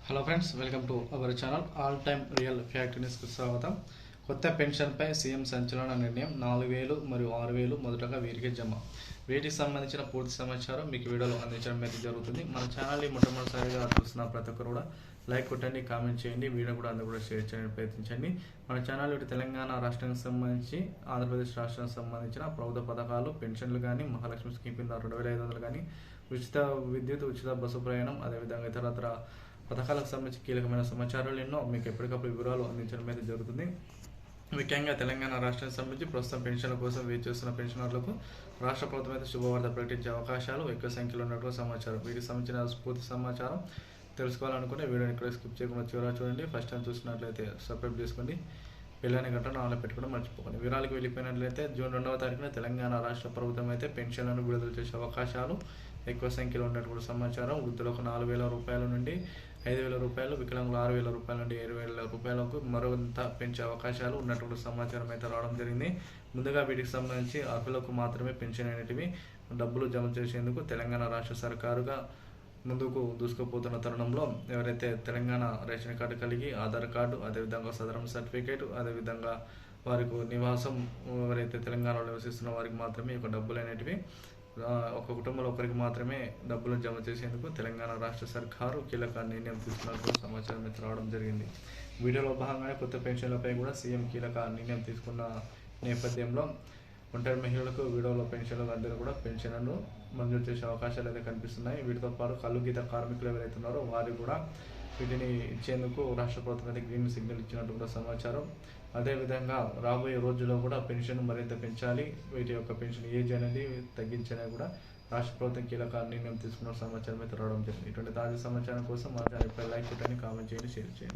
Hello friends, welcome to our channel all time real fact న్యూస్కి స్వాగతం. కొత్త పెన్షన్పై CM సంచలన నిర్ణయం. 4,000 మరియు 6,000 మొదటగా వీరికి జమ. వీటికి సంబంధించిన పూర్తి సమాచారం మీకు వీడియోలో అందించడం అయితే జరుగుతుంది. మన ఛానల్ని మొట్టమొదటిసారిగా చూస్తున్న ప్రతి ఒక్కరు కూడా లైక్ కొట్టండి, కామెంట్ చేయండి, వీడియో కూడా అందరూ కూడా షేర్ చేయడానికి ప్రయత్నించండి. మన ఛానల్ ఇటు తెలంగాణ రాష్ట్రానికి సంబంధించి, ఆంధ్రప్రదేశ్ రాష్ట్రానికి సంబంధించిన ప్రభుత్వ పథకాలు, పెన్షన్లు కానీ, మహాలక్ష్మి స్కీమ్ కింద 2,500 కానీ, ఉచిత విద్యుత్, ఉచిత బస్సు ప్రయాణం, అదేవిధంగా ఇతరత్ర పథకాలకు సంబంధించి కీలకమైన సమాచారాలు ఎన్నో మీకు ఎప్పటికప్పుడు వివరాలు అందించడం అయితే జరుగుతుంది. ముఖ్యంగా తెలంగాణ రాష్ట్రానికి సంబంధించి ప్రస్తుతం పెన్షన్ల కోసం వెయిట్ చేస్తున్న పెన్షనర్లకు రాష్ట్ర ప్రభుత్వం అయితే శుభవార్త ప్రకటించే అవకాశాలు ఎక్కువ సంఖ్యలో ఉన్నట్లు సమాచారం. వీటికి సంబంధించిన పూర్తి సమాచారం తెలుసుకోవాలనుకుంటే వీడియోని ఇక్కడ స్కిప్ చేయకుండా చివరా చూడండి. ఫస్ట్ టైం చూసినట్లయితే సబ్స్క్రైబ్ చేసుకోండి, బెల్ గంటను ఆన్లో పెట్టుకోవడం మర్చిపోకండి. వివరాలకు వెళ్ళిపోయినట్లయితే జూన్ 2వ తారీఖున తెలంగాణ రాష్ట్ర ప్రభుత్వం అయితే పెన్షన్లను విడుదల చేసే అవకాశాలు ఎక్కువ సంఖ్యలో ఉన్నటువంటి సమాచారం. వృద్ధులకు 4,000 రూపాయల నుండి 5,000 రూపాయలు, వికలాంగులు 6,000 రూపాయల నుండి 7,000 రూపాయలకు మరింత పెంచే అవకాశాలు ఉన్నటువంటి సమాచారం అయితే రావడం జరిగింది. ముందుగా వీటికి సంబంధించి అర్హులకు మాత్రమే పెన్షన్ అనేటివి డబ్బులు జమ చేసేందుకు తెలంగాణ రాష్ట్ర సర్కారుగా ముందుకు దూసుకుపోతున్న తరుణంలో ఎవరైతే తెలంగాణ రేషన్ కార్డు కలిగి, ఆధార్ కార్డు, అదేవిధంగా సదరం సర్టిఫికేట్, అదేవిధంగా వారికి నివాసం ఎవరైతే తెలంగాణలో నివసిస్తున్న వారికి మాత్రమే ఈ డబ్బులు అనేటివి ఒక కుటుంబంలో ఒకరికి మాత్రమే డబ్బులు జమ చేసేందుకు తెలంగాణ రాష్ట్ర సర్కారు కీలక నిర్ణయం తీసుకున్నట్లు సమాచారం అయితే రావడం జరిగింది. వీడియోలో భాగంగానే కొత్త పెన్షన్లపై కూడా సీఎం కీలక నిర్ణయం తీసుకున్న నేపథ్యంలో ఒంటరి మహిళలకు వీడియోలో పెన్షన్లు అందరూ కూడా పెన్షన్లను మంజూరు చేసే అవకాశాలు అయితే కనిపిస్తున్నాయి. వీటితో పాటు కళ్ళు గీత కార్మికులు ఎవరైతే ఉన్నారో వారు కూడా వీటిని ఇచ్చేందుకు రాష్ట్ర ప్రభుత్వం అయితే గ్రీన్ సిగ్నల్ ఇచ్చినట్టు కూడా సమాచారం. అదేవిధంగా రాబోయే రోజుల్లో కూడా పెన్షన్ మరింత పెంచాలి, వీటి యొక్క పెన్షన్ ఏజ్ అనేది తగ్గించని కూడా రాష్ట్ర ప్రభుత్వం కీలక నిర్ణయం తీసుకున్న సమాచారం అయితే రావడం జరిగింది. ఇటువంటి తాజా సమాచారం కోసం మా ఛానల్ లైక్ కొట్టండి, కామెంట్ చేయండి, షేర్ చేయండి.